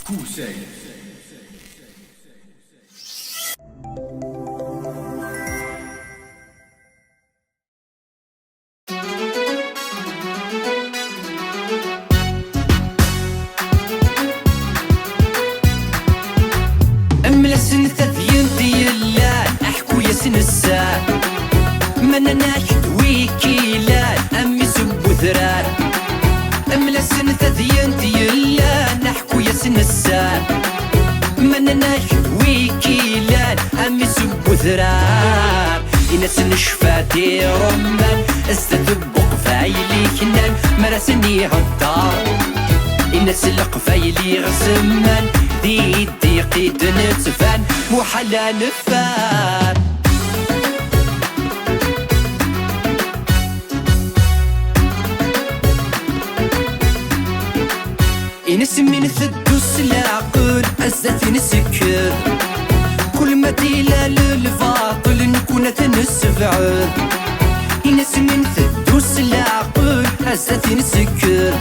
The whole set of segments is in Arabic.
كوساي. أملسن ثذين ديالان أحكو ياسن السان من ناشد ويكيلان أمي سبو ذران أملسن ثذين ديالان أحكو ياسن السان من ناشد ويكيلان أمي سبو ذران إناس نشفاتي رمان استثبق فايلي كنان مراسني هالدار إناس القفايلي غسمان دي قيد نتفان محلا نفان إنس من ثدوس العقل أزات نسكر كل ما ديلا للباطل نكون تنسفعل إنس من ثدوس العقل أزات نسكر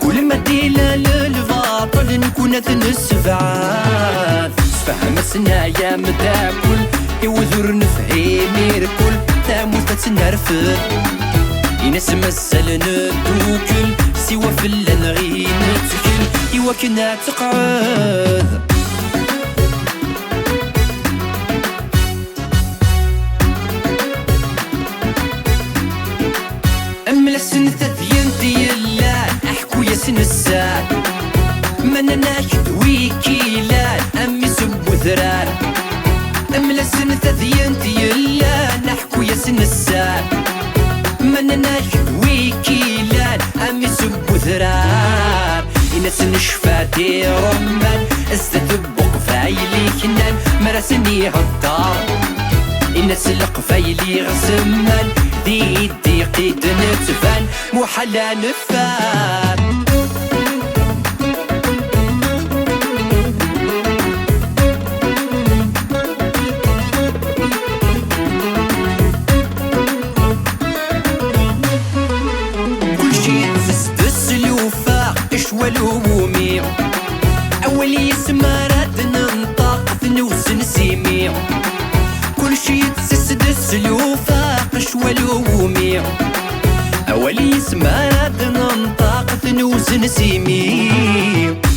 كل ما ديلا للباطل نكون نسفعل فهم سنايا متاكل يوذر نفهيمي ركل تاموت تنرفض إنس مسل ندوكل سوا في اللنغي نتكل إوا كنا تقعد أملسن ثذين ديالان أحكو ياسن السان من ناشد ويكيلان أمي سبو ذران أملسن ثذين ديالان أحكو ياسن السان من ناشد ويكيلان أمي سبو ذران إناس نشفاتي رمان استثبق فايلي كنان مراسني هالدار إناس القفايلي غسمان دي قيد نتفان محلا نفان والهمومي أولي يسمى راد ننطق ثنوس نسيمي كل شي يتسسد السلوفاق والهمومي أولي يسمى راد ننطق ثنوس نسيمي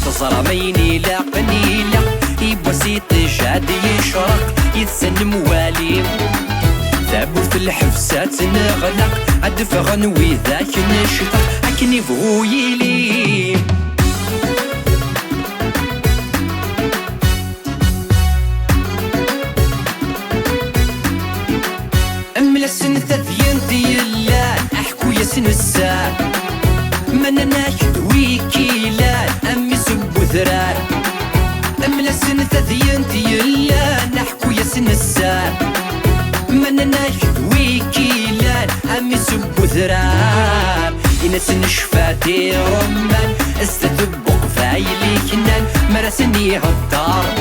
تصرى ميني لا قنيلة يبوسيط جاد يشرق يتسن موالي ثابوت الحفسات نغلق عدفغن وذاك نشطق عكني بغويلي أملسن ثذين ديالان أحكو ياسن السان من ناشد ويكيلان أمي سبو ذران أملسن ثذين ديالان أحكو ياسن السان من ناشد ويكيلان أمي سبو ذران إناس نشفاتي رمان استثبق فايلي كنان مراسني هالدار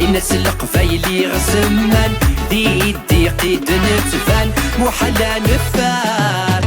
إناس القفايلي غسمان دي قيد نتفان محلا نفان